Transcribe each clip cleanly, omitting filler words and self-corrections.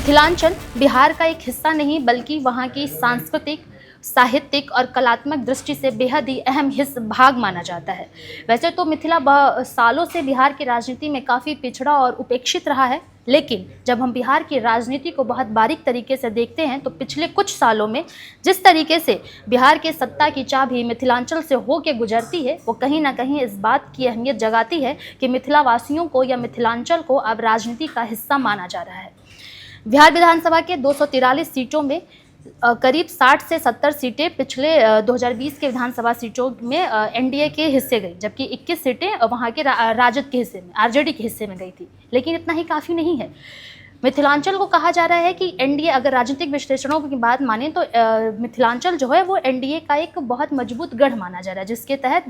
मिथिलांचल बिहार का एक हिस्सा नहीं बल्कि वहाँ की सांस्कृतिक, साहित्यिक और कलात्मक दृष्टि से बेहद ही अहम हिस्सा भाग माना जाता है। वैसे तो मिथिला सालों से बिहार की राजनीति में काफ़ी पिछड़ा और उपेक्षित रहा है, लेकिन जब हम बिहार की राजनीति को बहुत बारीक तरीके से देखते हैं तो पिछले कुछ सालों में जिस तरीके से बिहार के सत्ता की चाबी मिथिलांचल से होकर गुजरती है, वो कहीं ना कहीं इस बात की अहमियत जगाती है कि मिथिला वासियों को या मिथिलांचल को अब राजनीति का हिस्सा माना जा रहा है। बिहार विधानसभा के 243 सीटों में करीब 60 से 70 सीटें पिछले 2020 के विधानसभा सीटों में एनडीए के हिस्से गई, जबकि 21 सीटें वहाँ के राजद के हिस्से में, आरजेडी के हिस्से में गई थी। लेकिन इतना ही काफ़ी नहीं है। मिथिलांचल को कहा जा रहा है कि एनडीए, अगर राजनीतिक विश्लेषणों की बात माने तो मिथिलांचल जो है वो एनडीए का एक बहुत मजबूत गढ़ माना जा रहा है, जिसके तहत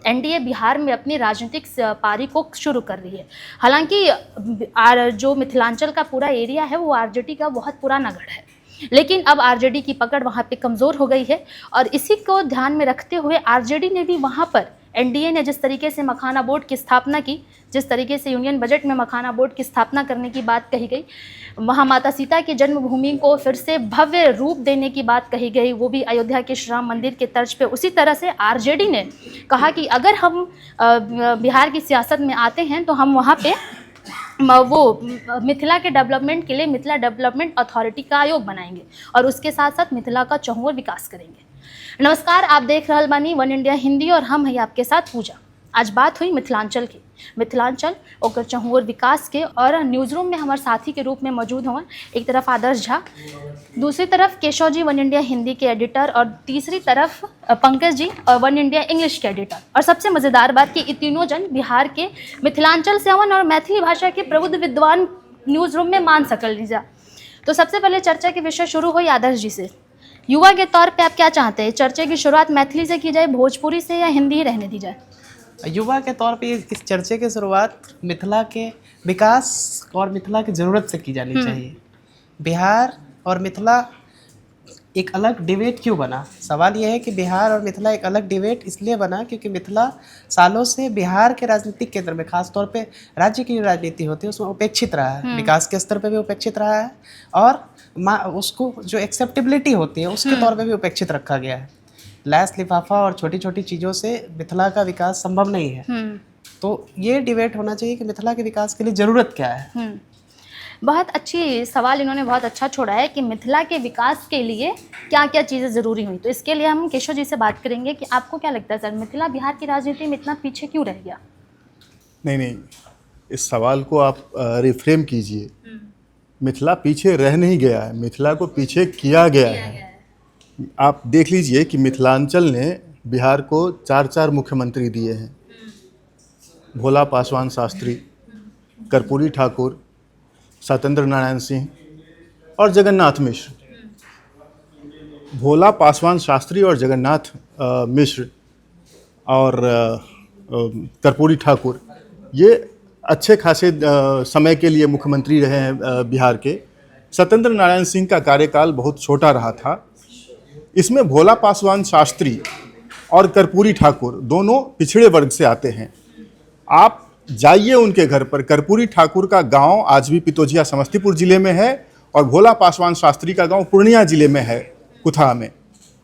एनडीए बिहार में अपनी राजनीतिक पारी को शुरू कर रही है। हालांकि जो मिथिलांचल का पूरा एरिया है वो आरजेडी का बहुत पुराना गढ़ है, लेकिन अब आरजेडी की पकड़ वहाँ पे कमज़ोर हो गई है और इसी को ध्यान में रखते हुए आरजेडी ने भी वहाँ पर, एनडीए ने जिस तरीके से मखाना बोर्ड की स्थापना की, जिस तरीके से यूनियन बजट में मखाना बोर्ड की स्थापना करने की बात कही गई, वहाँ माता सीता की जन्मभूमि को फिर से भव्य रूप देने की बात कही गई, वो भी अयोध्या के श्री राम मंदिर के तर्ज पे। उसी तरह से आरजेडी ने कहा कि अगर हम बिहार की सियासत में आते हैं तो हम वहाँ पे वो मिथिला के डेवलपमेंट के लिए मिथिला डेवलपमेंट अथॉरिटी का आयोग बनाएंगे और उसके साथ साथ मिथिला का चहुंओर विकास करेंगे। नमस्कार, आप देख रहल बानी वन इंडिया हिंदी और हम हैं आपके साथ पूजा। आज बात हुई मिथिलांचल की, मिथिलांचल और चहुंओर विकास के, और न्यूज़ रूम में हमारे साथी के रूप में मौजूद हुए एक तरफ आदर्श झा, दूसरी तरफ केशव जी वन इंडिया हिंदी के एडिटर, और तीसरी तरफ पंकज जी और वन इंडिया इंग्लिश के एडिटर। और सबसे मज़ेदार बात कि ये तीनों जन बिहार के मिथिलांचल से हवन और मैथिली भाषा के प्रबुद्ध विद्वान न्यूज़ रूम में मान सकल लीजा। तो सबसे पहले चर्चा के विषय शुरू हुई आदर्श जी से। युवा के तौर पे आप क्या चाहते हैं, चर्चा की शुरुआत मैथिली से की जाए, भोजपुरी से, या हिंदी ही रहने दी जाए? युवा के तौर पे इस चर्चे की शुरुआत मिथिला के विकास और मिथिला की ज़रूरत से की जानी चाहिए। बिहार और मिथिला एक अलग डिबेट क्यों बना? सवाल यह है कि बिहार और मिथिला एक अलग डिबेट इसलिए बना क्योंकि मिथिला सालों से बिहार के राजनीतिक केंद्र में, खास तौर पे राज्य की राजनीति होती है उसमें उपेक्षित रहा है, विकास के स्तर पे भी उपेक्षित रहा है और उसको जो एक्सेप्टेबिलिटी होती है उसके तौर पे भी उपेक्षित रखा गया है। लैस लिफाफा और छोटी छोटी चीज़ों से मिथिला का विकास संभव नहीं है। तो ये डिबेट होना चाहिए कि मिथिला के विकास के लिए ज़रूरत क्या है। बहुत अच्छी सवाल इन्होंने बहुत अच्छा छोड़ा है कि मिथिला के विकास के लिए क्या क्या चीज़ें ज़रूरी हुई। तो इसके लिए हम केशव जी से बात करेंगे कि आपको क्या लगता है सर, मिथिला बिहार की राजनीति में इतना पीछे क्यों रह गया? नहीं, इस सवाल को आप रिफ्रेम कीजिए। मिथिला पीछे रह नहीं गया है, मिथिला को पीछे किया गया है। आप देख लीजिए कि मिथिलांचल ने बिहार को 4 मुख्यमंत्री दिए हैं। भोला पासवान शास्त्री, कर्पूरी ठाकुर, सत्येंद्र नारायण सिंह और जगन्नाथ मिश्र। भोला पासवान शास्त्री और जगन्नाथ मिश्र और कर्पूरी ठाकुर ये अच्छे खासे समय के लिए मुख्यमंत्री रहे हैं बिहार के। सत्येंद्र नारायण सिंह का कार्यकाल बहुत छोटा रहा था। इसमें भोला पासवान शास्त्री और कर्पूरी ठाकुर दोनों पिछड़े वर्ग से आते हैं। आप जाइए उनके घर पर, कर्पूरी ठाकुर का गांव आज भी पितोजिया समस्तीपुर जिले में है और भोला पासवान शास्त्री का गांव पूर्णिया जिले में है, कुथा में।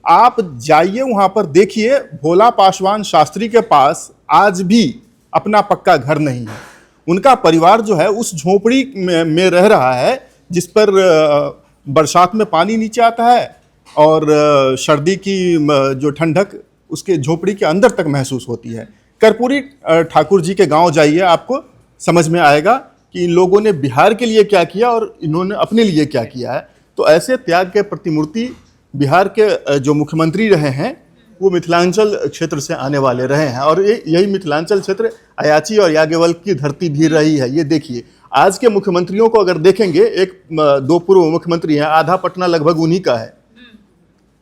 आप जाइए वहां पर देखिए, भोला पासवान शास्त्री के पास आज भी अपना पक्का घर नहीं है। उनका परिवार जो है उस झोपड़ी में रह रहा है जिस पर बरसात में पानी नीचे आता है और सर्दी की जो ठंडक उसके झोपड़ी के अंदर तक महसूस होती है। कर्पूरी ठाकुर जी के गांव जाइए, आपको समझ में आएगा कि इन लोगों ने बिहार के लिए क्या किया और इन्होंने अपने लिए क्या किया है। तो ऐसे त्याग के प्रतिमूर्ति बिहार के जो मुख्यमंत्री रहे हैं वो मिथिलांचल क्षेत्र से आने वाले रहे हैं और यही मिथिलांचल क्षेत्र अयाची और याज्ञवल्क्य की धरती भी रही है। ये देखिए, आज के मुख्यमंत्रियों को अगर देखेंगे, 1-2 पूर्व मुख्यमंत्री हैं, आधा पटना लगभग उन्हीं का है।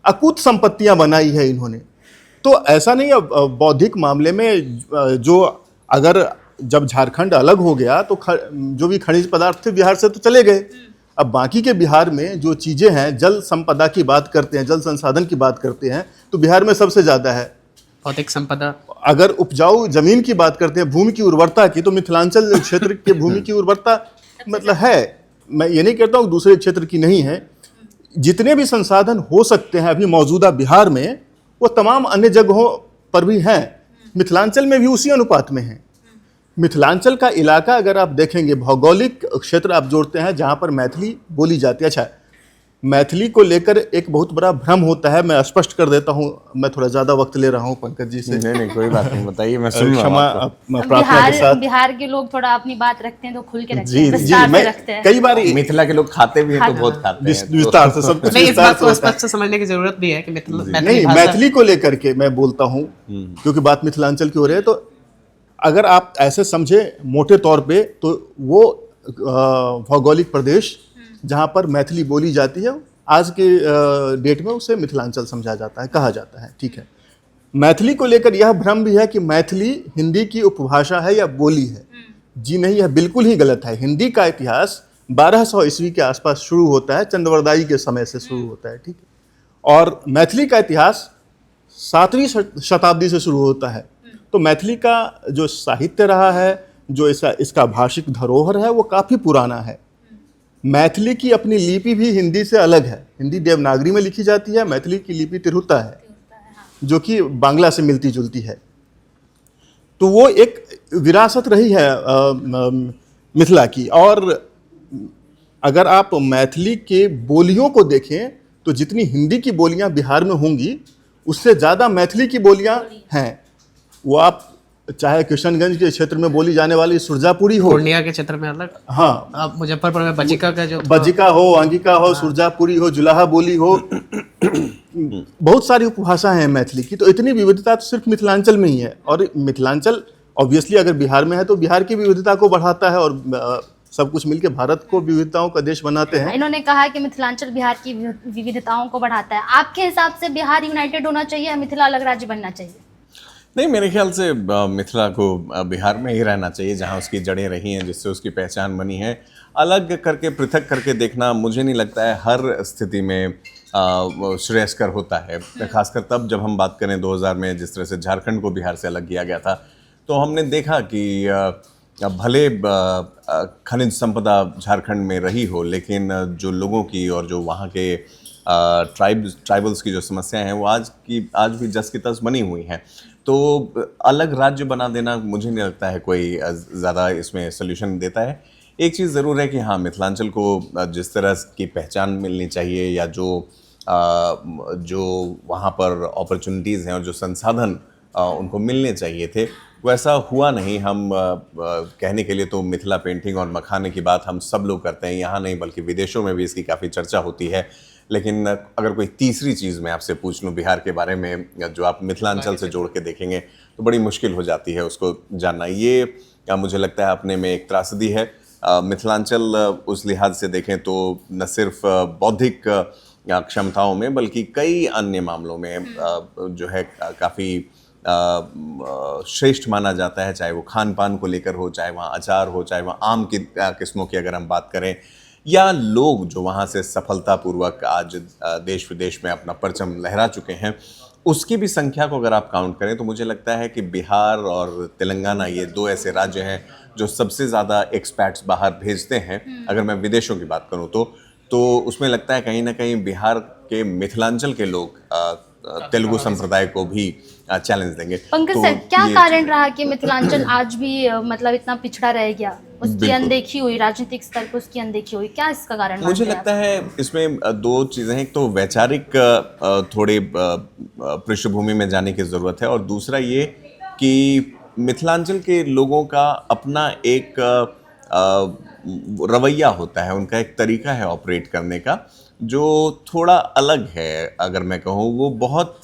अकूत संपत्तियां बनाई है इन्होंने। तो ऐसा नहीं है, बौद्धिक मामले में जो अगर जब झारखंड अलग हो गया तो जो भी खनिज पदार्थ थे बिहार से तो चले गए। अब बाकी के बिहार में जो चीज़ें हैं, जल संपदा की बात करते हैं, जल संसाधन की बात करते हैं तो बिहार में सबसे ज़्यादा है। भौतिक संपदा, अगर उपजाऊ जमीन की बात करते हैं, भूमि की उर्वरता की, तो मिथिलांचल क्षेत्र के भूमि की उर्वरता मतलब है। मैं ये नहीं कहता हूँ दूसरे क्षेत्र की नहीं है, जितने भी संसाधन हो सकते हैं अभी मौजूदा बिहार में, वो तमाम अन्य जगहों पर भी हैं, मिथिलांचल में भी उसी अनुपात में हैं। मिथिलांचल का इलाका अगर आप देखेंगे, भौगोलिक क्षेत्र आप जोड़ते हैं जहाँ पर मैथिली बोली जाती है। अच्छा, मैथिली को लेकर एक बहुत बड़ा भ्रम होता है, मैं स्पष्ट कर देता हूँ, मैं थोड़ा ज़्यादा वक्त ले रहा हूँ पंकज जी से। नहीं कोई बात नहीं, बताइए, मैं सुन रहा हूँ क्षमा आपको। प्रार्थना के साथ। बिहार के लोग थोड़ा अपनी बात रखते हैं तो खुल के रखते जी हैं, जी, विस्तार से मैं रखते हैं। कई बार मिथिला के लोग खाते भी हैं तो बहुत खाते हैं, विस्तार से सब कुछ नहीं, इस विस्तार बात से को होता है। स्पष्ट से समझने की जरूरत भी है कि मैथिली नहीं, भाषा मैथिली को लेकर के मैं बोलता हूँ, क्योंकि बात मिथिलांचल की हो रही है, तो अगर आप ऐसे समझे मोटे तौर पे, तो वो भौगोलिक प्रदेश जहाँ पर मैथिली बोली जाती है, आज के डेट में उसे मिथिलांचल समझा जाता है, कहा जाता है। ठीक है, मैथिली को लेकर यह भ्रम भी है कि मैथिली हिंदी की उपभाषा है या बोली है। जी नहीं, यह बिल्कुल ही गलत है। हिंदी का इतिहास 1200 ईस्वी के आसपास शुरू होता है, चंद्रवरदाई के समय से शुरू होता है। ठीक है, और मैथिली का इतिहास 7वीं शताब्दी से शुरू होता है। तो मैथिली का जो साहित्य रहा है, जो इसका भाषिक धरोहर है, वो काफ़ी पुराना है। मैथिली की अपनी लिपि भी हिंदी से अलग है। हिंदी देवनागरी में लिखी जाती है, मैथिली की लिपि तिरहुता है, जो कि बांग्ला से मिलती जुलती है। तो वो एक विरासत रही है मिथिला की। और अगर आप मैथिली के बोलियों को देखें, तो जितनी हिंदी की बोलियां बिहार में होंगी, उससे ज़्यादा मैथिली की बोलियां हैं। वो आप चाहे किशनगंज के क्षेत्र में बोली जाने वाली सुरजापुरी हो, पूर्णिया के क्षेत्र में अलग, हाँ, अब मुजफ्फरपुर में बजिका का जो बजिका हो, अंगिका हो, सुरजापुरी हो, जुलाहा बोली हो, बहुत सारी उपभाषा हैं मैथिली की। तो इतनी विविधता तो सिर्फ मिथिलांचल में ही है। और मिथिलांचल ऑब्वियसली अगर बिहार में है तो बिहार की विविधता को बढ़ाता है, और सब कुछ मिलकर भारत को विविधताओं का देश बनाते हैं। इन्होंने कहा कि मिथिलांचल बिहार की विविधताओं को बढ़ाता है। आपके हिसाब से बिहार यूनाइटेड होना चाहिए या मिथिला अलग राज्य बनना चाहिए? नहीं, मेरे ख्याल से मिथिला को बिहार में ही रहना चाहिए, जहाँ उसकी जड़ें रही हैं, जिससे उसकी पहचान बनी है। अलग करके, पृथक करके देखना मुझे नहीं लगता है हर स्थिति में श्रेयस्कर होता है। खासकर तब जब हम बात करें 2000 में, जिस तरह से झारखंड को बिहार से अलग किया गया था, तो हमने देखा कि भले खनिज संपदा झारखंड में रही हो, लेकिन जो लोगों की और जो वहाँ के ट्राइबल्स की जो समस्याएं हैं, वो आज भी जस की तस बनी हुई हैं। तो अलग राज्य बना देना मुझे नहीं लगता है कोई ज़्यादा इसमें सोल्यूशन देता है। एक चीज़ ज़रूर है कि हाँ, मिथिलांचल को जिस तरह की पहचान मिलनी चाहिए, या जो वहाँ पर अपॉर्चुनिटीज़ हैं और जो संसाधन उनको मिलने चाहिए थे, वैसा हुआ नहीं। हम कहने के लिए तो मिथिला पेंटिंग और मखाने की बात हम सब लोग करते हैं, यहाँ नहीं बल्कि विदेशों में भी इसकी काफ़ी चर्चा होती है। लेकिन अगर कोई तीसरी चीज़ मैं आपसे पूछ लूँ बिहार के बारे में, जो आप मिथिलांचल से जोड़ के देखेंगे, तो बड़ी मुश्किल हो जाती है उसको जानना। ये मुझे लगता है अपने में एक त्रासदी है। मिथिलांचल उस लिहाज से देखें तो न सिर्फ बौद्धिक क्षमताओं में, बल्कि कई अन्य मामलों में जो है काफ़ी श्रेष्ठ माना जाता है। चाहे वो खान पान को लेकर हो, चाहे वहाँ अचार हो, चाहे वहाँ आम की किस्मों की अगर हम बात करें, या लोग जो वहाँ से सफलतापूर्वक आज देश विदेश में अपना परचम लहरा चुके हैं, उसकी भी संख्या को अगर आप काउंट करें, तो मुझे लगता है कि बिहार और तेलंगाना ये दो ऐसे राज्य हैं जो सबसे ज़्यादा एक्सपैट्स बाहर भेजते हैं। अगर मैं विदेशों की बात करूँ तो उसमें लगता है कहीं ना कहीं बिहार के मिथिलांचल के लोग तेलुगु संप्रदाय को भी चैलेंज देंगे। पंकज तो सर, क्या ये कारण रहा कि मिथिलांचल आज भी मतलब इतना पिछड़ा रह गया? उसकी बिल्कुल। अनदेखी हुई, राजनीतिक स्तर पर उसकी अनदेखी हुई, क्या इसका कारण मुझे मानते हैं लगता है इसमें दो चीज़ें हैं। एक तो वैचारिक थोड़े पृष्ठभूमि में जाने की ज़रूरत है, और दूसरा ये कि मिथिलांचल के लोगों का अपना एक रवैया होता है, उनका एक तरीका है ऑपरेट करने का, जो थोड़ा अलग है। अगर मैं कहूँ, वो बहुत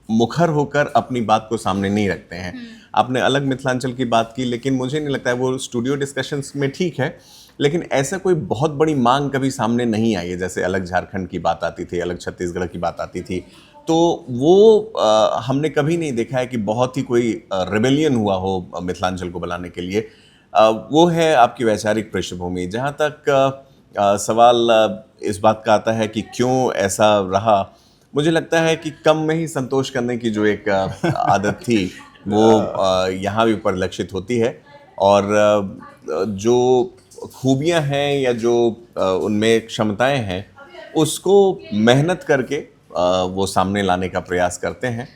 मुखर होकर अपनी बात को सामने नहीं रखते हैं। आपने अलग मिथिलांचल की बात की, लेकिन मुझे नहीं लगता है वो स्टूडियो डिस्कशंस में ठीक है, लेकिन ऐसा कोई बहुत बड़ी मांग कभी सामने नहीं आई है। जैसे अलग झारखंड की बात आती थी, अलग छत्तीसगढ़ की बात आती थी, तो वो हमने कभी नहीं देखा है कि बहुत ही कोई रिबेलियन हुआ हो मिथिलांचल को बनाने के लिए। वो है आपकी वैचारिक पृष्ठभूमि। जहाँ तक सवाल इस बात का आता है कि क्यों ऐसा रहा, मुझे लगता है कि कम में ही संतोष करने की जो एक आदत थी, वो यहाँ भी परिलक्षित होती है। और जो खूबियां हैं या जो उनमें क्षमताएं हैं उसको मेहनत करके वो सामने लाने का प्रयास करते हैं।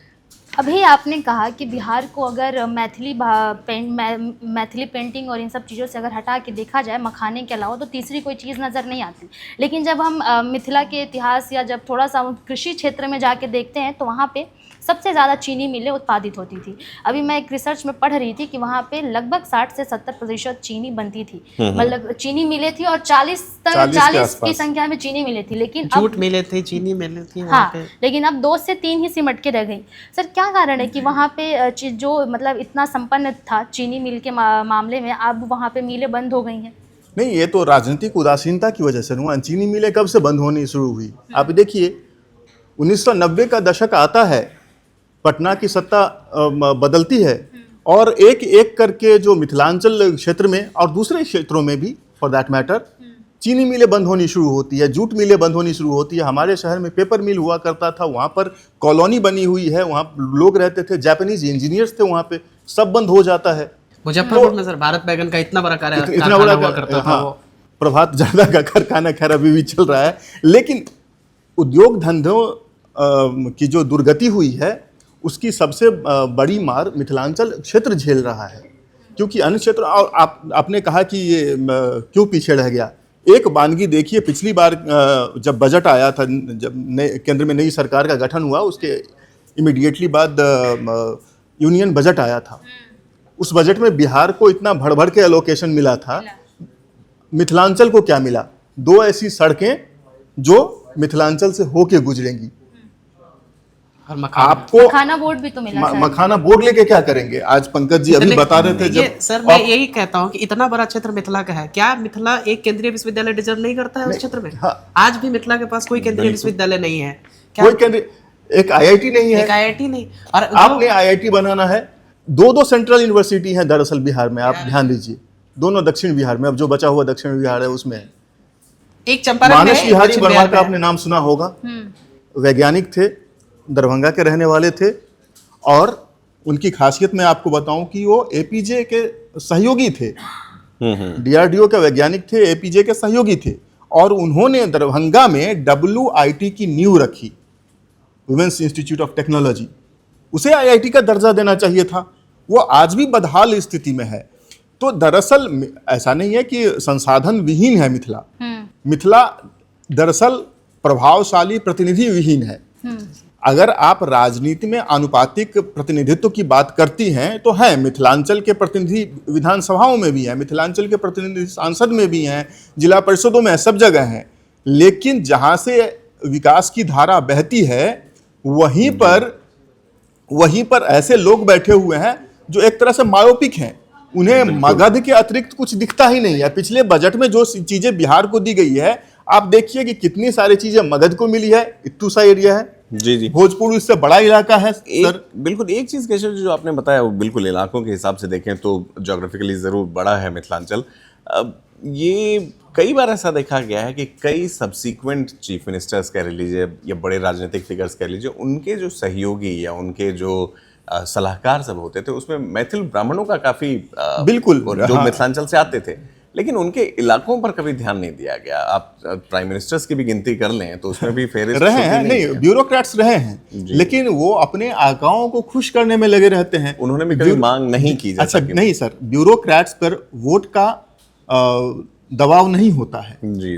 अभी आपने कहा कि बिहार को अगर मैथिली पेंटिंग और इन सब चीज़ों से अगर हटा के देखा जाए मखाने के अलावा, तो तीसरी कोई चीज़ नज़र नहीं आती। लेकिन जब हम मिथिला के इतिहास या जब थोड़ा सा कृषि क्षेत्र में जाके देखते हैं तो वहाँ पे सबसे ज़्यादा चीनी मिलें उत्पादित होती थी। अभी मैं एक रिसर्च में पढ़ रही थी कि वहाँ पे लगभग 60 से 70% चीनी बनती थी, मतलब चीनी मिले थी, और 40 की संख्या में चीनी मिले थी। लेकिन जूट मिले थे, चीनी मिले थी वहाँ हाँ, पे। लेकिन अब 2 से 3 ही सिमट के रह गई। सर, क्या कारण है कि वहाँ पे जो मतलब इतना संपन्न था चीनी मिल के मामले में, अब वहाँ पे मिलें बंद हो गई हैं? नहीं, ये तो राजनीतिक उदासीनता की वजह से हुआ। चीनी मिलें कब से बंद होनी शुरू हुई? आप देखिए 1990 का दशक आता है, पटना की सत्ता बदलती है, और एक एक करके जो मिथिलांचल क्षेत्र में और दूसरे क्षेत्रों में भी फॉर दैट मैटर चीनी मिलें बंद होनी शुरू होती है, जूट मिलें बंद होनी शुरू होती है। हमारे शहर में पेपर मिल हुआ करता था, वहाँ पर कॉलोनी बनी हुई है, वहाँ लोग रहते थे, जापानीज इंजीनियर्स थे वहाँ पे, सब बंद हो जाता है। मुजफ्फरपुर में सर भारत बैगन का इतना बड़ा इतना कारखाना बड़ा हुआ करता था वो। प्रभात ज्यादा का कारखाना खैर अभी भी चल रहा है, लेकिन उद्योग धंधों की जो दुर्गति हुई है उसकी सबसे बड़ी मार मिथिलांचल क्षेत्र झेल रहा है, क्योंकि अन्य क्षेत्र, और आपने कहा कि ये क्यों पीछे रह गया। एक वानगी देखिए, पिछली बार जब बजट आया था, जब केंद्र में नई सरकार का गठन हुआ, उसके इमीडिएटली बाद यूनियन बजट आया था। उस बजट में बिहार को इतना भड़ के एलोकेशन मिला था, मिथिलांचल को क्या मिला? 2 ऐसी सड़कें जो मिथिलांचल से होके गुजरेंगी। और मखाना, आपको मखाना बोर्ड भी तो मिला सर। मखाना बोर्ड लेके क्या करेंगे? आज पंकज जी अभी बता रहे थे ये जब सर मैं यही कहता हूँ कि इतना बड़ा क्षेत्र मिथिला का है, क्या मिथिला एक केंद्रीय विश्वविद्यालय डिजर्व नहीं करता है उस क्षेत्र में? हाँ। आज भी मिथिला के पास कोई केंद्रीय विश्वविद्यालय नहीं है। क्या कोई केंद्र, एक आईआईटी नहीं है, एक IIT नहीं? और आपने आईआईटी बनाना है। 2 सेंट्रल यूनिवर्सिटी हैं दरअसल बिहार में, आप ध्यान दीजिए, दोनों दक्षिण बिहार में। अब जो बचा हुआ दक्षिण बिहार है उसमें है। एक चंपारण में मानस है, बिहारी दक्षिण वर्मा बिहार का में है। आपने नाम सुना होगा, वैज्ञानिक थे, दरभंगा के रहने वाले थे, और उनकी खासियत मैं आपको बताऊं कि वो एपीजे के सहयोगी थे। डीआरडीओ के वैज्ञानिक थे, एपीजे के सहयोगी थे, और उन्होंने दरभंगा में WIT की नींव रखी, वुमेन्स इंस्टीट्यूट ऑफ टेक्नोलॉजी। उसे आईआईटी का दर्जा देना चाहिए था, वो आज भी बदहाल स्थिति में है। तो दरअसल ऐसा नहीं है कि संसाधन विहीन है मिथिला। मिथिला दरअसल प्रभावशाली प्रतिनिधि विहीन है। अगर आप राजनीति में आनुपातिक प्रतिनिधित्व की बात करती हैं तो है, मिथिलांचल के प्रतिनिधि विधानसभाओं में भी हैं, मिथिलांचल के प्रतिनिधि सांसद में भी हैं, जिला परिषदों में, सब जगह हैं। लेकिन जहाँ से विकास की धारा बहती है वहीं पर ऐसे लोग बैठे हुए हैं जो एक तरह से मायोपिक हैं। उन्हें मगध के अतिरिक्त कुछ दिखता ही नहीं है। पिछले बजट में जो चीजें बिहार को दी गई है, आप देखिए कि कितनी सारी चीजें मगध को मिली है। इत्तू सा एरिया है, जी। भोजपुर इससे बड़ा इलाका है सर। बिल्कुल एक चीज़ केशव जी जो आपने बताया वो बिल्कुल इलाकों के हिसाब से देखें तो ज्योग्राफिकली ज़रूर बड़ा है मिथिलांचल। ये कई बार ऐसा देखा गया है कि कई सब्सिक्वेंट चीफ मिनिस्टर्स कह लीजिए या बड़े राजनीतिक फिगर्स कह लीजिए, उनके जो सहयोगी या उनके जो सलाहकार सब होते थे उसमें मैथिल ब्राह्मणों का काफ़ी बिल्कुल जो मिथिलांचल से आते थे, लेकिन उनके इलाकों पर कभी ध्यान नहीं दिया गया। आप प्राइम मिनिस्टर्स की भी गिनती कर लें तो उसमें भी फेरिस्त रहे हैं, नहीं ब्यूरोक्रेट्स रहे हैं, लेकिन वो अपने आकाओं को खुश करने में लगे रहते हैं। उन्होंने भी कभी मांग नहीं की। अच्छा नहीं सर, ब्यूरोक्रेट्स पर वोट का दबाव नहीं होता है। जी।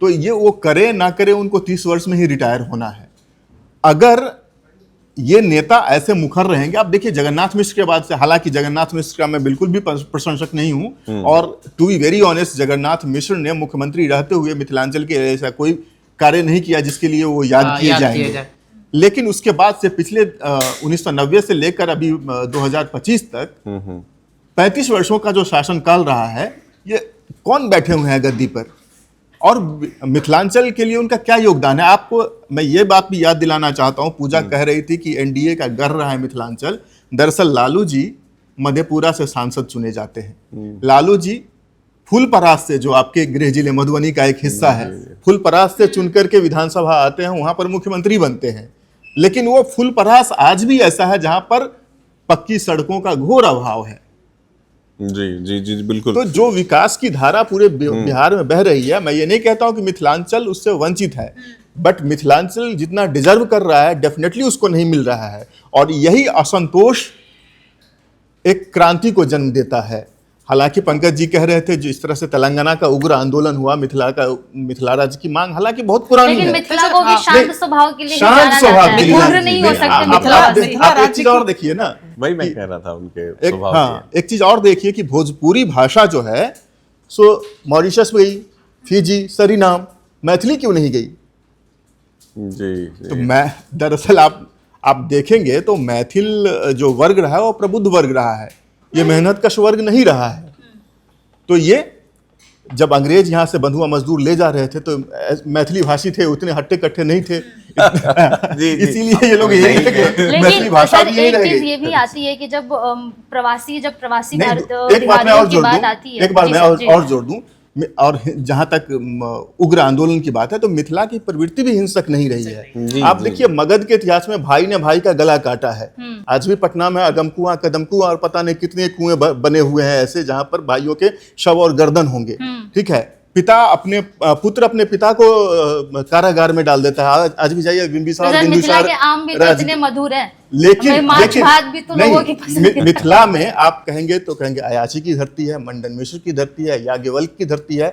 तो ये वो करे ना करे, उनको 30 वर्ष में ही रिटायर होना है। अगर ये नेता ऐसे मुखर रहेंगे, आप देखिए जगन्नाथ मिश्र के बाद से, हालांकि जगन्नाथ मिश्र का मैं बिल्कुल भी प्रशंसक नहीं हूं, और to be very honest Jagannath Mishra ने मुख्यमंत्री रहते हुए मिथिलांचल के ऐसा कोई कार्य नहीं किया जिसके लिए वो याद किए जाएंगे। लेकिन उसके बाद से पिछले 1990 से लेकर अभी 2025 तक 35 वर्षों का जो शासनकाल रहा है, ये कौन बैठे हुए हैं गद्दी पर, और मिथिलांचल के लिए उनका क्या योगदान है? आपको मैं ये बात भी याद दिलाना चाहता हूं, पूजा कह रही थी कि एनडीए का गर्व रहा है मिथिलांचल। दरअसल लालू जी मधेपुरा से सांसद चुने जाते हैं। लालू जी फूलपरास से, जो आपके गृह जिले मधुबनी का एक हिस्सा है, फूलपरास से चुनकर के विधानसभा आते हैं, वहां पर मुख्यमंत्री बनते हैं। लेकिन वो फूलपरास आज भी ऐसा है जहां पर पक्की सड़कों का घोर अभाव है। जी जी जी बिल्कुल। तो जो विकास की धारा पूरे बिहार में बह रही है, मैं ये नहीं कहता हूं कि मिथिलांचल उससे वंचित है, बट मिथिलांचल जितना डिजर्व कर रहा है डेफिनेटली उसको नहीं मिल रहा है। और यही असंतोष एक क्रांति को जन्म देता है। हालांकि पंकज जी कह रहे थे जिस तरह से तेलंगाना का उग्र आंदोलन हुआ, मिथिला राज्य की मांग हालांकि बहुत पुरानी लेकिन है। मिथिला को भी शांत स्वभाव के लिए ही शांत जाना स्वभाव जाता के है, लिए उग्र नहीं हो सकते आप एक राज्य चीज और देखिए ना, वही मैं कह रहा था उनके एक स्वभाव हाँ एक चीज और देखिए कि भोजपुरी भाषा जो है सो मॉरिशस में गई, फिजी, सरीनाम, मैथिली क्यों नहीं गई? की। जी तो जी मैं दरअसल आप देखेंगे तो मैथिल जो वर्ग रहा है वो प्रबुद्ध वर्ग रहा है, ये मेहनत कश वर्ग नहीं रहा है। तो ये जब अंग्रेज यहाँ से बंधुआ मजदूर ले जा रहे थे तो मैथिली भाषी थे, उतने हट्टे कट्टे नहीं थे। जी। इसीलिए ये लोग यही थे कि मैथिली लेकिन भाषा सर भी यही एक रह चीज गई। ये भी आती है कि जब प्रवासी नहीं, एक बात मैं बिहारियों और की जोड़ बात दूं, आती है, एक बात जी मैं सर, जी। और जोड़ दूं, और जहां तक उग्र आंदोलन की बात है तो मिथिला की प्रवृत्ति भी हिंसक नहीं रही है। आप देखिए मगध के इतिहास में भाई ने भाई का गला काटा है। आज भी पटना में अगमकुआं, कदमकुआं और पता नहीं कितने कुएं बने हुए हैं ऐसे, जहां पर भाइयों के शव और गर्दन होंगे। ठीक है, पुत्र अपने पिता को कारागार में डाल देता है। आज भी जाइए बिंबिसार सर, मिथिला के आम भी तो राज्य इतने मधुर हैं, लेकिन माछ भात भी तो लोगों की पसंद नहीं, मिथिला में आप कहेंगे तो कहेंगे अयाची की धरती है, मंडन मिश्र की धरती है, याज्ञवल्क्य की धरती है।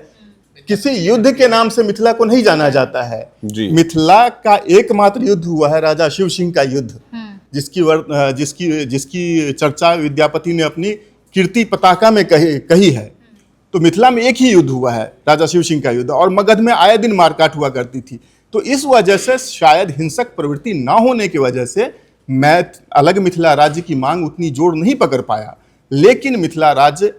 किसी युद्ध के नाम से मिथिला को नहीं जाना जाता है। जी। मिथिला का एकमात्र युद्ध हुआ है राजा शिव सिंह का युद्ध, जिसकी चर्चा विद्यापति ने अपनी कीर्ति पताका में कही है। तो मिथिला में एक ही युद्ध हुआ है, राजा शिव सिंह का युद्ध, और मगध में आए दिन मारकाट हुआ करती थी। तो इस वजह से शायद हिंसक प्रवृत्ति ना होने की वजह से अलग मिथिला राज्य की मांग उतनी जोर नहीं पकड़ पाया। लेकिन मिथिला राज्य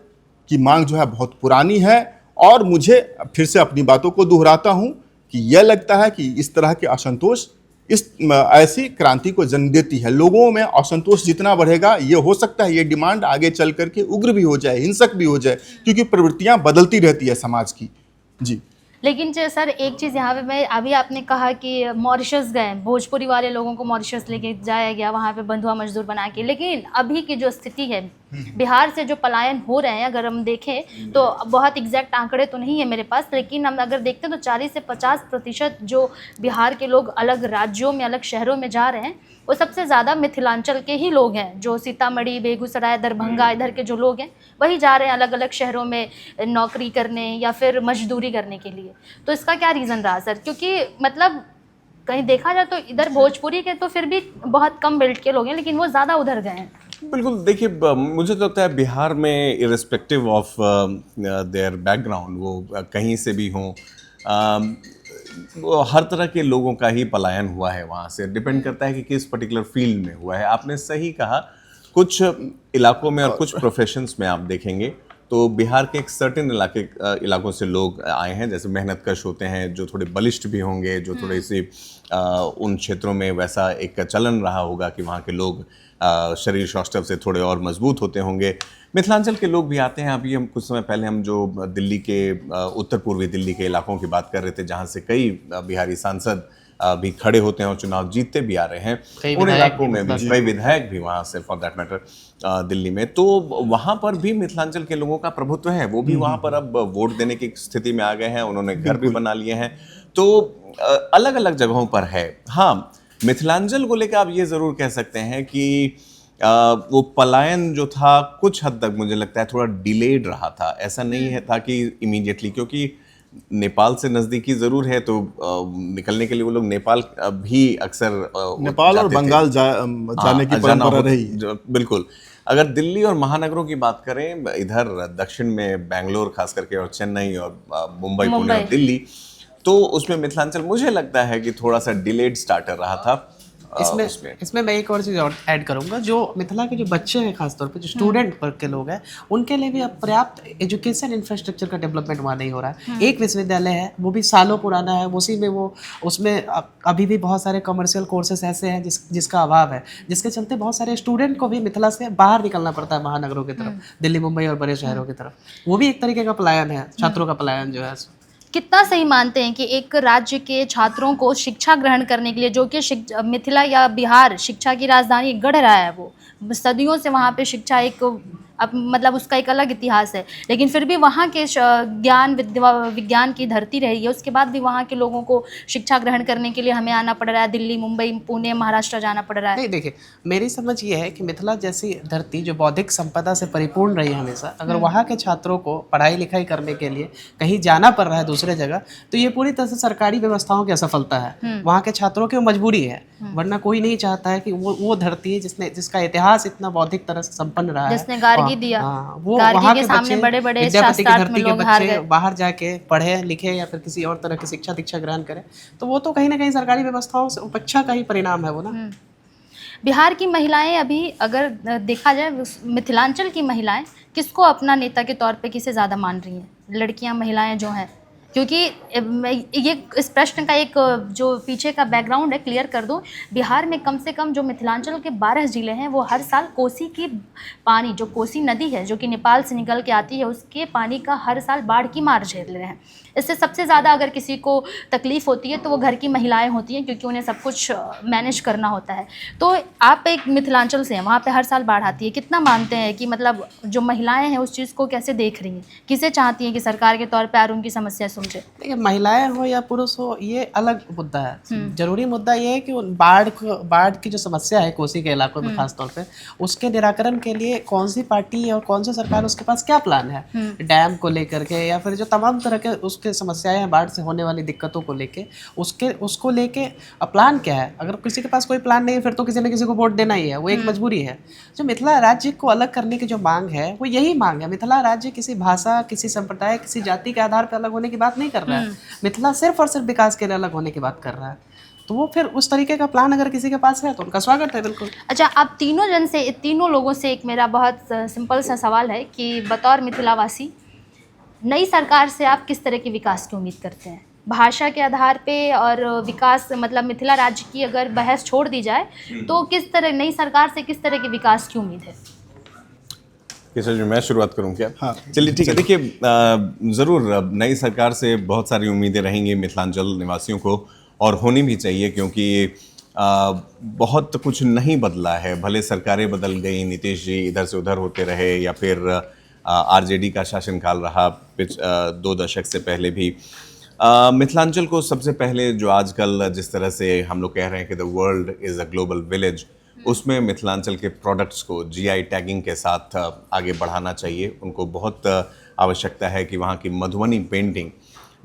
की मांग जो है बहुत पुरानी है, और मुझे फिर से अपनी बातों को दोहराता हूं कि यह लगता है कि इस तरह के असंतोष ऐसी क्रांति को जन्म देती है। लोगों में असंतोष जितना बढ़ेगा, ये हो सकता है ये डिमांड आगे चल करके उग्र भी हो जाए, हिंसक भी हो जाए, क्योंकि प्रवृत्तियां बदलती रहती है समाज की। जी। लेकिन सर एक चीज़ यहाँ पे मैं, अभी आपने कहा कि मॉरिशस गए, भोजपुरी वाले लोगों को मॉरिशस लेके जाया गया, वहाँ पे बंधुआ मजदूर बना के, लेकिन अभी की जो स्थिति है, बिहार से जो पलायन हो रहे हैं, अगर हम देखें तो बहुत एग्जैक्ट आंकड़े तो नहीं है मेरे पास, लेकिन हम अगर देखते हैं तो 40 से 50% जो बिहार के लोग अलग राज्यों में, अलग शहरों में जा रहे हैं, वो सबसे ज़्यादा मिथिलांचल के ही लोग हैं। जो सीतामढ़ी, बेगूसराय, दरभंगा इधर के जो लोग हैं वही जा रहे हैं अलग अलग शहरों में नौकरी करने या फिर मजदूरी करने के लिए। तो इसका क्या रीज़न रहा सर? क्योंकि मतलब कहीं देखा जाए तो इधर भोजपुरी के तो फिर भी बहुत कम बेल्ट के लोग हैं, लेकिन वो ज़्यादा उधर गए हैं। बिल्कुल। देखिए मुझे तो लगता है बिहार में इरिस्पेक्टिव ऑफ देयर बैकग्राउंड, वो कहीं से भी हों, हर तरह के लोगों का ही पलायन हुआ है वहाँ से। डिपेंड करता है कि किस पर्टिकुलर फील्ड में हुआ है। आपने सही कहा, कुछ इलाकों में और कुछ प्रोफेशंस में आप देखेंगे तो बिहार के एक सर्टेन इलाकों से लोग आए हैं, जैसे मेहनतकश होते हैं, जो थोड़े बलिष्ठ भी होंगे, जो थोड़ी सी उन क्षेत्रों में वैसा एक चलन रहा होगा कि वहाँ के लोग शरीर सौष्ठव से थोड़े और मजबूत होते होंगे। मिथिलांचल के लोग भी आते हैं। अभी हम कुछ समय पहले हम जो दिल्ली के उत्तर पूर्वी दिल्ली के इलाकों की बात कर रहे थे, जहाँ से कई बिहारी सांसद भी खड़े होते हैं और चुनाव जीतते भी आ रहे हैं। उन इलाकों में भी कई विधायक भी वहाँ से, फॉर दैट मैटर दिल्ली में, तो वहाँ पर भी मिथिलांचल के लोगों का प्रभुत्व है। वो भी वहाँ पर अब वोट देने की स्थिति में आ गए हैं, उन्होंने घर भी बना लिए हैं। तो अलग अलग जगहों पर है। हाँ, मिथिलांचल को लेकर आप ये ज़रूर कह सकते हैं कि वो पलायन जो था कुछ हद तक मुझे लगता है थोड़ा डिलेड रहा था। ऐसा नहीं है था कि इमीडिएटली, क्योंकि नेपाल से नज़दीकी ज़रूर है, तो निकलने के लिए वो लोग नेपाल भी अक्सर नेपाल और बंगाल जाने की परंपरा रही है। बिल्कुल। अगर दिल्ली और महानगरों की बात करें, इधर दक्षिण में बेंगलोर खास करके, और चेन्नई और मुंबई, पुणे और दिल्ली, तो उसमें मिथिलांचल मुझे लगता है कि थोड़ा सा डिलेड स्टार्टर रहा था। इसमें मैं एक और चीज़ और ऐड करूंगा, जो मिथिला के जो बच्चे हैं, खासतौर पे जो स्टूडेंट वर्ग के लोग हैं, उनके लिए भी अब पर्याप्त एजुकेशन इंफ्रास्ट्रक्चर का डेवलपमेंट वहाँ नहीं हो रहा है। एक विश्वविद्यालय है, वो भी सालों पुराना है, उसी में उसमें अभी भी बहुत सारे कमर्शियल कोर्सेस ऐसे हैं जिसका अभाव है, जिसके चलते बहुत सारे स्टूडेंट को भी मिथिला से बाहर निकलना पड़ता है महानगरों की तरफ, दिल्ली, मुंबई और बड़े शहरों की तरफ। वो भी एक तरीके का पलायन है, छात्रों का पलायन जो है। कितना सही मानते हैं कि एक राज्य के छात्रों को शिक्षा ग्रहण करने के लिए, जो कि मिथिला या बिहार शिक्षा की राजधानी गढ़ रहा है, वो सदियों से वहाँ पे शिक्षा एक अब मतलब उसका एक अलग इतिहास है, लेकिन फिर भी वहाँ के विज्ञान की धरती रही है। उसके बाद भी वहाँ के लोगों को शिक्षा ग्रहण करने के लिए हमें आना पड़ रहा है, दिल्ली, मुंबई, पुणे, महाराष्ट्र जाना पड़ रहा है। नहीं देखिए, मेरी समझ ये है कि मिथिला जैसी धरती जो बौद्धिक संपदा से परिपूर्ण रही है हमेशा, अगर वहाँ के छात्रों को पढ़ाई लिखाई करने के लिए कहीं जाना पड़ रहा है दूसरे जगह, तो ये पूरी तरह से सरकारी व्यवस्थाओं की असफलता है। वहाँ के छात्रों की मजबूरी है, वरना कोई नहीं चाहता है कि वो धरती है जिसका इतिहास इतना बौद्धिक तरह से संपन्न रहा है, जिसने गार्गी दिया, वो गार्गी वहाँ के के सामने बच्चे, बड़े-बड़े विद्यापति की शास्त्रार्थ धरती में के लोग हार बच्चे गए। बाहर जाके पढ़े लिखे या फिर किसी और तरह की शिक्षा दीक्षा ग्रहण करें, तो वो तो कहीं ना कहीं सरकारी व्यवस्थाओं से उपेक्षा का ही परिणाम है वो ना। बिहार की महिलाएं अभी अगर देखा जाए, मिथिलांचल की महिलाएं किसको अपना नेता के तौर पे किसे ज़्यादा मान रही हैं, लड़कियां महिलाएं जो हैं? क्योंकि ये इस प्रश्न का एक जो पीछे का बैकग्राउंड है क्लियर कर दूं। बिहार में कम से कम जो मिथिलांचल के 12 ज़िले हैं वो हर साल कोसी की पानी, जो कोसी नदी है जो कि नेपाल से निकल के आती है, उसके पानी का हर साल बाढ़ की मार झेल रहे हैं। इससे सबसे ज़्यादा अगर किसी को तकलीफ़ होती है तो वो घर की महिलाएं होती हैं, क्योंकि उन्हें सब कुछ मैनेज करना होता है। तो आप एक मिथिलांचल से हैं, वहाँ पे हर साल बाढ़ आती है, कितना मानते हैं कि मतलब जो महिलाएं हैं उस चीज़ को कैसे देख रही हैं, किसे चाहती हैं कि सरकार के तौर पर उनकी समस्या समझे? देखिए, महिलाएं हो या पुरुष हो, ये अलग मुद्दा है। जरूरी मुद्दा ये है कि बाढ़ की जो समस्या है कोसी के इलाकों में खासतौर पे, उसके निराकरण के लिए कौन सी पार्टी और कौन सी सरकार, उसके पास क्या प्लान है, डैम को लेकर के या फिर जो तमाम तरह के उसके समस्याएं हैं बाढ़ से होने वाली दिक्कतों को लेके, उसको लेके प्लान क्या है। अगर किसी के पास कोई प्लान नहीं है फिर तो किसी न किसी को वोट देना ही है, वो एक मजबूरी है। जो मिथिला राज्य को अलग करने की जो मांग है वो यही मांग है। मिथिला राज्य किसी भाषा, किसी संप्रदाय, किसी जाति के आधार पर अलग होने की बात नहीं कर रहा है। मिथिला सिर्फ और सिर्फ विकास के लिए अलग होने की बात कर रहा है। तो वो फिर उस तरीके का प्लान अगर किसी के पास है तो उनका स्वागत है, बिल्कुल। अच्छा, आप तीनों लोगों से एक मेरा बहुत सिंपल सा सवाल है कि बतौर मिथिलावासी नई सरकार से आप किस तरह के विकास की उम्मीद करते हैं? भाषा के आधार पे और विकास, मतलब मिथिला राज्य की अगर बहस छोड़ दी जाए तो किस तरह नई सरकार से किस तरह के विकास की उम्मीद है? केशव जी, मैं शुरुआत करूं क्या? हाँ, चलिए ठीक है। देखिए, ज़रूर नई सरकार से बहुत सारी उम्मीदें रहेंगी मिथिलांचल निवासियों को, और होनी भी चाहिए, क्योंकि बहुत कुछ नहीं बदला है। भले सरकारें बदल गई, नीतीश जी इधर से उधर होते रहे, या फिर आरजेडी का शासनकाल रहा 2 दशक से पहले भी। मिथिलांचल को सबसे पहले जो आजकल जिस तरह से हम लोग कह रहे हैं कि the world is a global village, उसमें मिथिलांचल के प्रोडक्ट्स को जीआई टैगिंग के साथ आगे बढ़ाना चाहिए। उनको बहुत आवश्यकता है कि वहाँ की मधुबनी पेंटिंग,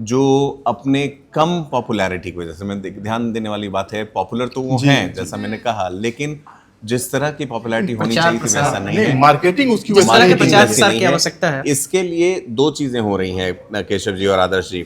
जो अपने कम पॉपुलैरिटी की वजह से, मैं ध्यान देने वाली बात है, पॉपुलर तो वो हैं जैसा मैंने कहा, लेकिन जिस तरह की पॉपुलैरिटी होनी चाहिए थी वैसा नहीं है। मार्केटिंग उसकी जिस तरह के वजह से 50 साल की आवश्यकता है। इसके लिए 2 चीज़ें हो रही हैं केशव जी और आदर्श जी।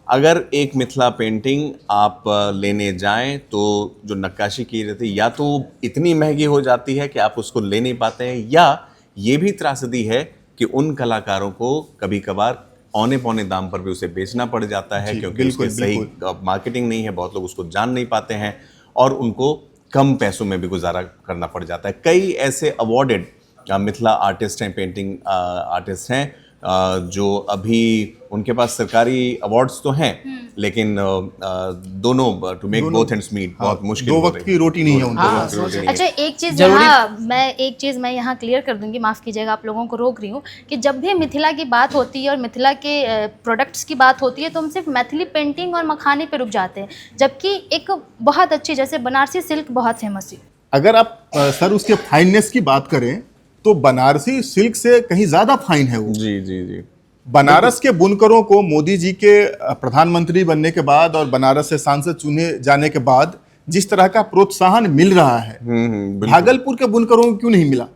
अगर एक मिथिला पेंटिंग आप लेने जाएं तो जो नक्काशी की रहती है, या तो इतनी महंगी हो जाती है कि आप उसको ले नहीं पाते हैं, या ये भी त्रासदी है कि उन कलाकारों को कभी कभार औने पौने दाम पर भी उसे बेचना पड़ जाता है, क्योंकि उसकी सही मार्केटिंग नहीं है, बहुत लोग उसको जान नहीं पाते हैं और उनको कम पैसों में भी गुजारा करना पड़ जाता है। कई ऐसे अवॉर्डेड मिथिला आर्टिस्ट हैं, पेंटिंग आर्टिस्ट हैं, जो अभी उनके पास सरकारी अवार्ड्स तो हैं, लेकिन दोनों to make both ends meet बहुत मुश्किल 2 हो वक्त रही की रोटी नहीं है उनके पास। अच्छा, एक चीज़ मैं यहाँ क्लियर कर दूंगी, माफ़ कीजिएगा, आप लोगों को रोक रही हूँ, कि जब भी मिथिला की बात होती है और मिथिला के प्रोडक्ट्स की बात होती है तो हम सिर्फ मैथिली पेंटिंग और मखाने पे रुक जाते हैं, जबकि एक बहुत अच्छी, जैसे बनारसी सिल्क बहुत फेमस है। अगर आप सर उसके फाइननेस की बात करें तो बनारसी सिल्क से कहीं ज्यादा फाइन है वो। जी जी जी। बनारस के बुनकरों को मोदी जी के प्रधानमंत्री बनने के बाद और बनारस से सांसद चुने जाने के बाद जिस तरह का प्रोत्साहन मिल रहा है, भागलपुर के बुनकरों को क्यों नहीं मिला?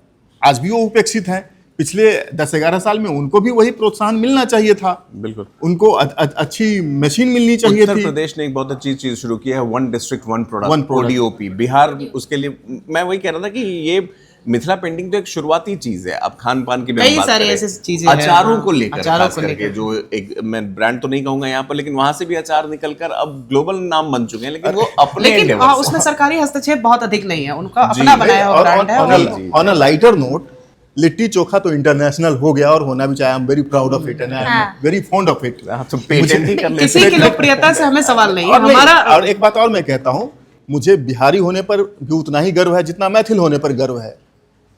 आज भी वो उपेक्षित हैं। पिछले 10-11 साल में उनको भी वही प्रोत्साहन मिलना चाहिए था। बिल्कुल, उनको अच्छी मशीन मिलनी चाहिए उत्तर थी। प्रदेश ने एक बहुत अच्छी चीज शुरू की है, 1 डिस्ट्रिक्ट 1 प्रोडक्ट, ODOP। बिहार उसके लिए, मैं वही कह रहा था कि ये मिथिला पेंटिंग तो एक शुरुआती चीज है। अब खान पान की कई सारी ऐसी चीजें हैं, अचारों को लेकर, अचारों खास को करके, जो एक, मैं ब्रांड तो नहीं कहूंगा यहाँ पर, लेकिन वहां से भी अचार निकलकर अब ग्लोबल नाम बन चुके हैं, लेकिन वो अपने लेकिन endeavor से। उसमें सरकारी हस्तक्षेप बहुत अधिक नहीं है, उनका अपना बनाया हुआ ब्रांड है। On a lighter note, litti chokha तो इंटरनेशनल हो गया और होना भी चाहिए। I am very proud of it and I am very fond of it. तो पेटेंट ही कर लेते किसी की लोकप्रियता से हमें सवाल नहीं है। और हमारा और एक बात और मैं कहता हूँ, मुझे बिहारी होने पर भी उतना ही गर्व है जितना मैथिल होने पर गर्व है।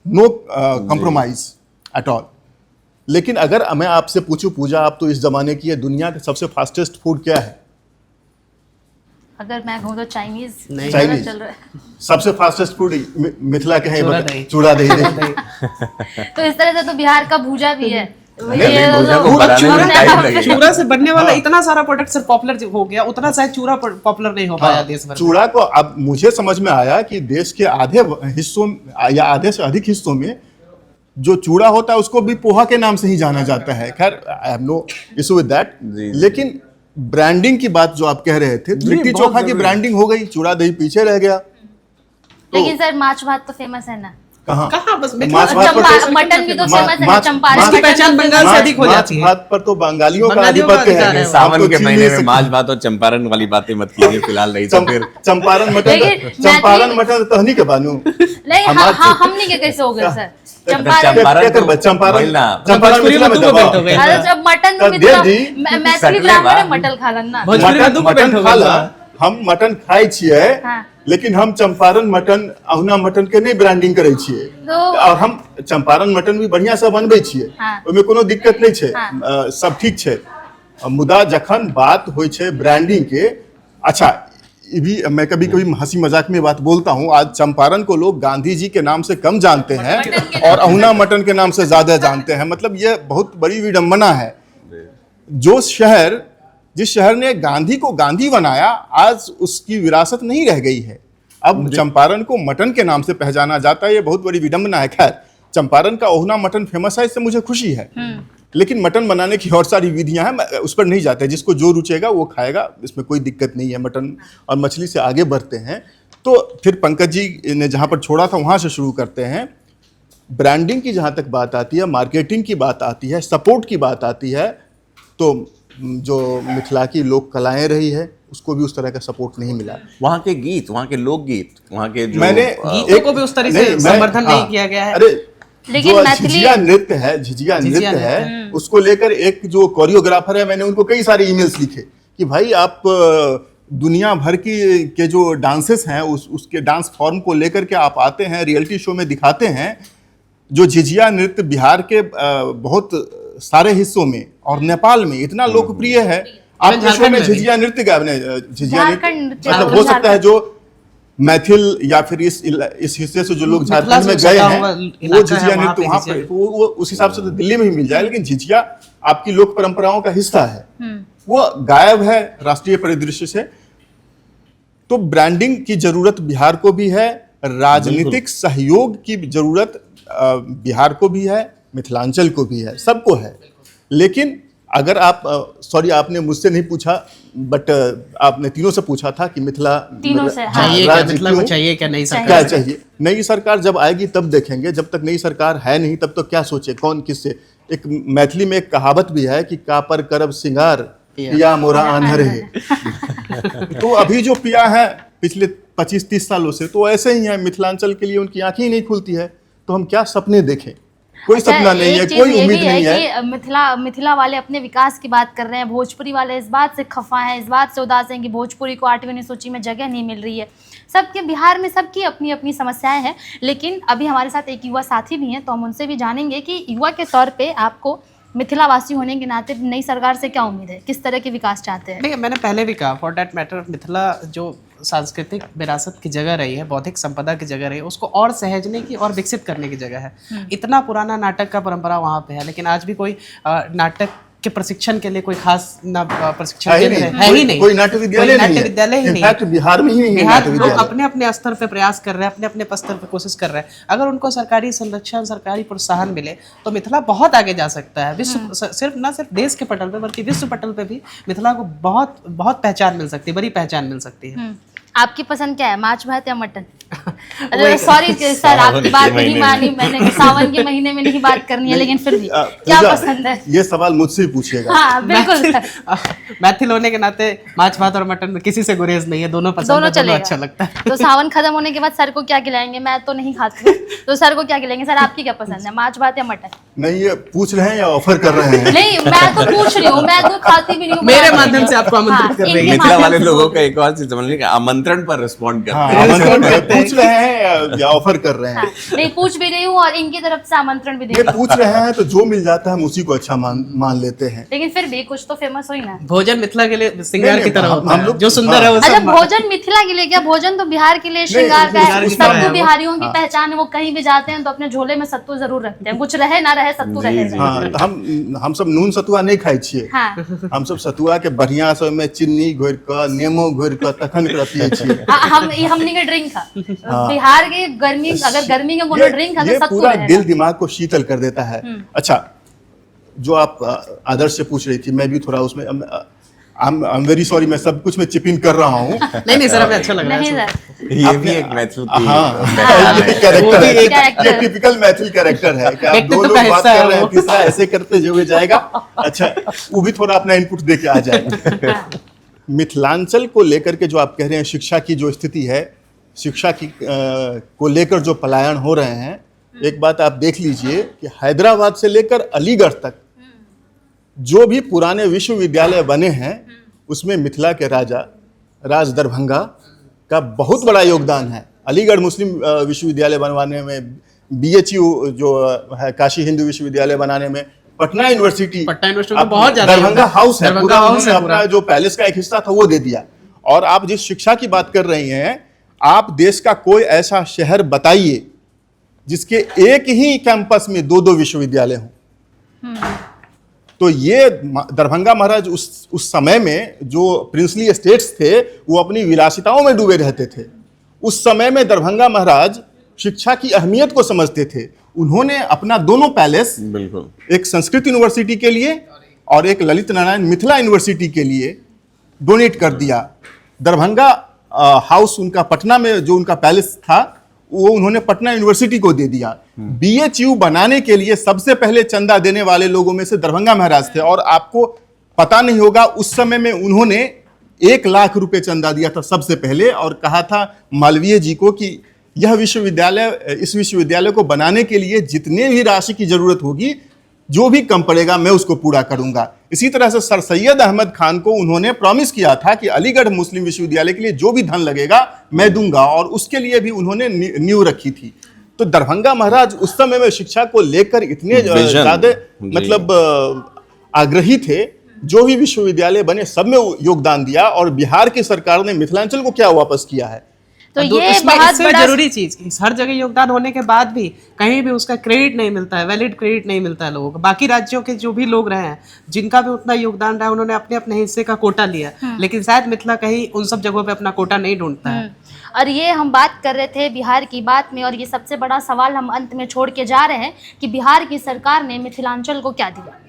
No compromise. At all. लेकिन अगर मैं आपसे पूछूं पूजा, आप तो इस जमाने की है, दुनिया का सबसे फास्टेस्ट फूड क्या है? अगर मैं कहूँ तो चाइनीज नहीं। ज़्यादा चाइनीज। चल रहा है। सबसे फास्टेस्ट फूड मिथिला के हैं, चूड़ा बता- दही। चूड़ा दही। तो इस तरह से तो बिहार का भूजा भी है। नहीं, भूजा को वो बनाने में चूड़ा टाइम लगेगा। चूड़ा से बनने वाला इतना सारा प्रोडक्ट सर पॉपुलर हो गया, उतना शायद चूड़ा पॉपुलर नहीं हो पाया देश भर में। चूड़ा को अब मुझे समझ में आया कि देश के आधे हिस्सों या आधे से अधिक हिस्सों में जो चूड़ा होता है उसको भी पोहा के नाम से ही जाना जाता है। खैर, I have no issue with that. जी। लेकिन ब्रांडिंग की बात जो आप कह रहे थे, लिट्टी बहुत चोखा की जरूरी। ब्रांडिंग हो गई, चूड़ा दही पीछे रह गया। लेकिन सर माछ भात तो फेमस है ना। कहाँ कहाँ बस माछ भात पर तो- मटन भी तो मा- फेमस है ना, माछ- चंपारण माछ- इसकी पहचान मटन बंगाल से माछ- अधिक हो माछ जाती है। भात पर तो बंगालियों का बंगालियों का आधिपत्य अधिकार है। है। आप सावन तो के छीन महीने नहीं में सकते। माछ भात और चंपारण वाली बातें मत कीजिए फिलहाल, नहीं तो फिर चंपारण मटन लेकिन चंपारण मैथिली- मटन तहनी के बानू नहीं, हमारे- हमने के कैसे हो गए सर? चंपारण चंपारण तो चंपारण बोलना। चंपारण भोजपुरी मिथिला में में दो दबाओ। बेल्ट हो गए। अरे जब मटन तो मिथिला देव जी, मैथिली सकले ब्राह्मण बा। है, मटन खालन ना। भोजपुरी में दू गो बेल्ट मटन हो खाला, गया। हम मटन खाई छिए, हाँ। लेकिन हम चंपारण मटन अहुना मटन के नहीं ब्रांडिंग करे छिए। तो- और हम चंपारण मटन भी बढ़िया से बनबै छिए, हाँ। ओहिमे कोनो दिक्कत नहीं छै। हाँ। सब ठीक छै। मुदा जखन बात होइ छै ब्रांडिंग के, अच्छा ये भी मैं कभी कभी हंसी मजाक में बात बोलता हूँ, आज चंपारण को लोग गांधी जी के नाम से कम जानते हैं और अहुना मटन के नाम से ज्यादा जानते हैं। मतलब ये बहुत बड़ी विडंबना है। जो शहर, जिस शहर ने गांधी को गांधी बनाया, आज उसकी विरासत नहीं रह गई है। अब चंपारण को मटन के नाम से पहचाना जाता है, ये बहुत बड़ी विडंबना है। खैर, चंपारण का ओहना मटन फेमस है, इससे मुझे खुशी है। लेकिन मटन बनाने की और सारी विधियां हैं, मैं उस पर नहीं जाते। जिसको जो रुचेगा वो खाएगा, इसमें कोई दिक्कत नहीं है। मटन और मछली से आगे बढ़ते हैं तो फिर पंकज जी ने जहाँ पर छोड़ा था वहाँ से शुरू करते हैं। ब्रांडिंग की जहाँ तक बात आती है, मार्केटिंग की बात आती है, सपोर्ट की बात आती है, तो जो मिथिला की लोक कलाएं रही है उसको भी उस तरह का सपोर्ट नहीं मिला। वहाँ के गीत, वहाँ के लोकगीत, वहाँ के जो मैंने गीतों को भी उस तरह से समर्थन नहीं किया गया है। अरे लेकिन जो मैथिली- झिझिया नृत्य है, झिझिया झिझिया नृत्य नृत्य, है, उसको लेकर एक जो कोरियोग्राफर है, मैंने उनको कई सारे ईमेल्स लिखे कि भाई आप दुनिया भर की के जो डांसेस हैं उसके डांस फॉर्म को लेकर के आप आते हैं, रियलिटी शो में दिखाते हैं। जो झिझिया नृत्य बिहार के बहुत सारे हिस्सों में और नेपाल में इतना लोकप्रिय है। आपके शो में झिझिया नृत्य का झिझिया झारखंड नृत्य नृत्य, मतलब हो सकता है झारखंड। जो मैथिल या फिर इस हिस्से से जो लोग मिथिला झारखंड से में गए सटा हैं हुआ वो इलाका है, झिझिया वहाँ नृत्य पे वहाँ झिझिया पर वो उस हिसाब से तो दिल्ली में ही मिल जाए, लेकिन झिझिया आपकी लोक परंपराओं का हिस्सा है। वो गायब है राष्ट्रीय परिदृश्य से। तो ब्रांडिंग की जरूरत बिहार को भी है, राजनीतिक सहयोग की जरूरत बिहार को भी है, मिथिलांचल को भी है, सबको है। लेकिन अगर आप सॉरी आपने मुझसे नहीं पूछा, बट आपने तीनों से पूछा था कि मिथिला तीनों से, हाँ। चाहिए क्या, राज्य मिथिला को क्यों? चाहिए क्या नई सरकार? क्या चाहिए? नई सरकार जब आएगी तब देखेंगे। जब तक नई सरकार है नहीं तब तो क्या सोचे कौन किससे। एक मैथिली में एक कहावत भी है कि का पर करब सिंगार पिया मोरा आन्हर है। तो अभी जो पिया है पिछले 25-30 सालों से तो ऐसे ही है। मिथिलांचल के लिए उनकी आंखें ही नहीं खुलती है, तो हम क्या सपने देखें? कोई अच्छा, सपना नहीं है, एक चीज़ कोई ये उम्मीद भी नहीं है। कि मिथिला वाले अपने विकास की बात कर रहे हैं, भोजपुरी वाले इस बात से खफा हैं, इस बात से उदास हैं कि भोजपुरी को 8वीं सूची में जगह नहीं मिल रही है। सबके बिहार में सबकी अपनी अपनी समस्याएं हैं। लेकिन अभी हमारे साथ एक युवा साथी भी हैं, तो हम उनसे भी जानेंगे कि युवा के तौर पे आपको मिथिलावासी होने के नाते नई सरकार से क्या उम्मीद है, किस तरह के विकास चाहते हैं? देखिए, मैंने पहले भी कहा, फॉर दैट मैटर मिथिला जो सांस्कृतिक विरासत की जगह रही है, बौद्धिक संपदा की जगह रही है, उसको और सहेजने की और विकसित करने की जगह है। इतना पुराना नाटक का परंपरा वहाँ पे है, लेकिन आज भी कोई नाटक के प्रशिक्षण के लिए कोई खास प्रशिक्षण है ही केंद्र नहीं। है ही नहीं। कोई नाट्य विद्यालय कोई नहीं नाट्य है। विद्यालय ही नहीं है। इनफैक्ट बिहार में ही नहीं है बिहार नाट्य लोग विद्यालय। अपने अपने स्तर पे प्रयास कर रहे हैं, अपने अपने स्तर पे कोशिश कर रहे हैं। अगर उनको सरकारी संरक्षण, सरकारी प्रोत्साहन मिले तो मिथिला बहुत आगे जा सकता है। विश्व सिर्फ न सिर्फ देश के पटल पे बल्कि विश्व पटल पे भी मिथिला को बहुत बहुत पहचान मिल सकती है, बड़ी पहचान मिल सकती है। आपकी पसंद क्या है, माछ भात या मटन? अरे सॉरी सर, आपकी बात नहीं मानी मैंने कि सावन के महीने में नहीं बात करनी है, लेकिन फिर भी क्या पूजा, पसंद है? ये सवाल मुझसे ही पूछिएगा। हाँ बिल्कुल सर। मैथिल होने के नाते माछ भात और मटन में किसी से गुरेज नहीं है, दोनों पसंद दोनों है, दोनों चलेगा। अच्छा लगता है। तो सावन खत्म होने के बाद सर को क्या खिलाएंगे? मैं तो नहीं खाती हूँ, तो सर को क्या खिलाएंगे? सर आपकी क्या पसंद है, माछ भात या मटन? नहीं, ये पूछ रहे हैं या ऑफर कर रहे हैं? नहीं, मैं तो पूछ रही हूँ, मैं तो खाती भी नहीं हूँ। मेरे बनाती माध्यम भी से नहीं आपको हूँ। आमंत्रित कर रही है। इनके मिथिला माध्यम वाले से लोगों बोल का एक और चीज समझ लीजिए, आमंत्रण पर रिस्पॉन्ड करते हाँ, हैं। आमंत्रण पूछ रहे हैं या ऑफर कर रहे हैं? नहीं, पूछ भी रही हूँ और इनकी तरफ से आमंत्रण भी दे ये रही हूँ। पूछ रहे हैं तो जो मिल जाता है हम उसी को अच्छा मान लेते हैं। लेकिन फिर भी कुछ तो फेमस हुई ना। भोजन मिथिला के लिए श्रृंगार नहीं, की तरह हम- होता हम है, लोग- जो सुंदर है वो अच्छा, सब भोजन मिथिला के लिए क्या, भोजन तो बिहार के लिए श्रृंगार का है। श्रृंगार की तरह है सत्तू वो। बिहारियों की पहचान है, वो कहीं भी जाते हैं तो अपने झोले में सत्तू जरूर रखते हैं, कुछ रहे ना रहे सत्तू जी, रहेगा। जी। हाँ, तो हम सब नून सतुआ नहीं खाई छिए। हाँ, हम सब सतुआ के बढ़िया से में चीनी घोर के नेमो घोर के तखन के पिए छिए। हमनी के ड्रिंक था बिहार के गर्मी, अगर गर्मी के कोनो ड्रिंक है ये तो सत्तू पूरा रहेगा। दिल दिमाग को शीतल कर देता है। अच्छा, जो आप आदर्श से पूछ रही थी, मैं भी थोड़ा उसमें आई एम वेरी सॉरी, मैं सब कुछ में चिप इन कर रहा हूँ। नहीं सर, हमें अच्छा लग रहा नहीं है। सर, ये भी एक मैथिल की हाँ, पहचान ये है। कैरेक्टर है, ये कैरेक्टर। टिपिकल मैथिल कैरेक्टर है कि आप व्यक्तित्व दो लोग का बात हिस्सा है कर रहे हैं, वो। तीसरा ऐसे करते हुए जाएगा। अच्छा, वो भी थोड़ा अपना इनपुट दे के आ जाएगा। मिथिलांचल को लेकर के जो आप कह रहे हैं, शिक्षा की जो स्थिति है, शिक्षा की को लेकर जो पलायन हो रहे हैं, एक बात आप देख लीजिए कि हैदराबाद से लेकर अलीगढ़ तक जो भी पुराने विश्वविद्यालय बने हैं, उसमें मिथिला के राज दरभंगा का बहुत बड़ा योगदान है। अलीगढ़ मुस्लिम विश्वविद्यालय बनवाने में, BHU जो है काशी हिंदू विश्वविद्यालय बनाने में, पटना यूनिवर्सिटी में बहुत ज्यादा दरभंगा योगदान। हाउस है, दरभंगा पूरा हाउस उन्होंने है अपना पूरा। जो पैलेस का एक हिस्सा था वो दे दिया। और आप जिस शिक्षा की बात कर रही हैं, आप देश का कोई ऐसा शहर बताइए जिसके एक ही कैंपस में 2-2 विश्वविद्यालय हों। तो ये दरभंगा महाराज उस समय में जो प्रिंसली एस्टेट्स थे, वो अपनी विलासिताओं में डूबे रहते थे। उस समय में दरभंगा महाराज शिक्षा की अहमियत को समझते थे। उन्होंने अपना दोनों पैलेस, बिल्कुल, एक संस्कृत यूनिवर्सिटी के लिए और एक ललित नारायण मिथिला यूनिवर्सिटी के लिए डोनेट कर दिया। दरभंगा हाउस उनका पटना में जो उनका पैलेस था, वो उन्होंने पटना यूनिवर्सिटी को दे दिया। BHU बनाने के लिए सबसे पहले चंदा देने वाले लोगों में से दरभंगा महाराज थे। और आपको पता नहीं होगा, उस समय में उन्होंने 1 लाख रुपए चंदा दिया था सबसे पहले, और कहा था मालवीय जी को कि यह विश्वविद्यालय, इस विश्वविद्यालय को बनाने के लिए जितने भी राशि की जरूरत होगी, जो भी कम पड़ेगा मैं उसको पूरा करूंगा। इसी तरह से सर सैयद अहमद खान को उन्होंने प्रॉमिस किया था कि अलीगढ़ मुस्लिम विश्वविद्यालय के लिए जो भी धन लगेगा मैं दूंगा, और उसके लिए भी उन्होंने नींव रखी थी। तो दरभंगा महाराज उस समय में शिक्षा को लेकर इतने ज्यादा मतलब आग्रही थे। जो भी विश्वविद्यालय बने सब में योगदान दिया, और बिहार की सरकार ने मिथिलांचल को क्या वापस किया है। तो ये इसमें बहुत इससे बड़ा जरूरी चीज, हर जगह योगदान होने के बाद भी कहीं भी उसका क्रेडिट नहीं मिलता है, वैलिड क्रेडिट नहीं मिलता है लोगों को। बाकी राज्यों के जो भी लोग रहे हैं, जिनका भी उतना योगदान रहा, उन्होंने अपने अपने हिस्से का कोटा लिया, लेकिन शायद मिथिला कहीं उन सब जगहों पे अपना कोटा नहीं ढूंढता है। और ये हम बात कर रहे थे बिहार की बात में, और ये सबसे बड़ा सवाल हम अंत में छोड़ के जा रहे हैं कि बिहार की सरकार ने मिथिलांचल को क्या दिया।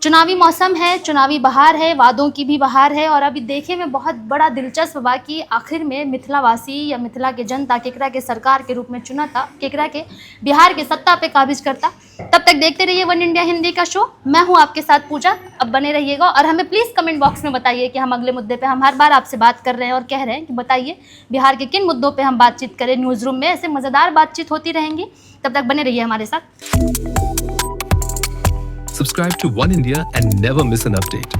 चुनावी मौसम है, चुनावी बहार है, वादों की भी बहार है, और अभी देखे में बहुत बड़ा दिलचस्प बा कि आखिर में मिथिलावासी या मिथिला के जनता केकरा के सरकार के रूप में चुना था, केकरा के बिहार के सत्ता पे काबिज करता। तब तक देखते रहिए वन इंडिया हिंदी का शो। मैं हूँ आपके साथ पूजा, अब बने रहिएगा, और हमें प्लीज़ कमेंट बॉक्स में बताइए कि हम अगले मुद्दे पे, हम हर बार आपसे बात कर रहे हैं और कह रहे हैं कि बताइए बिहार के किन मुद्दों पे हम बातचीत करें न्यूज़ रूम में। ऐसे मज़ेदार बातचीत होती रहेंगी, तब तक बने रहिए हमारे साथ। Subscribe to One India and never miss an update.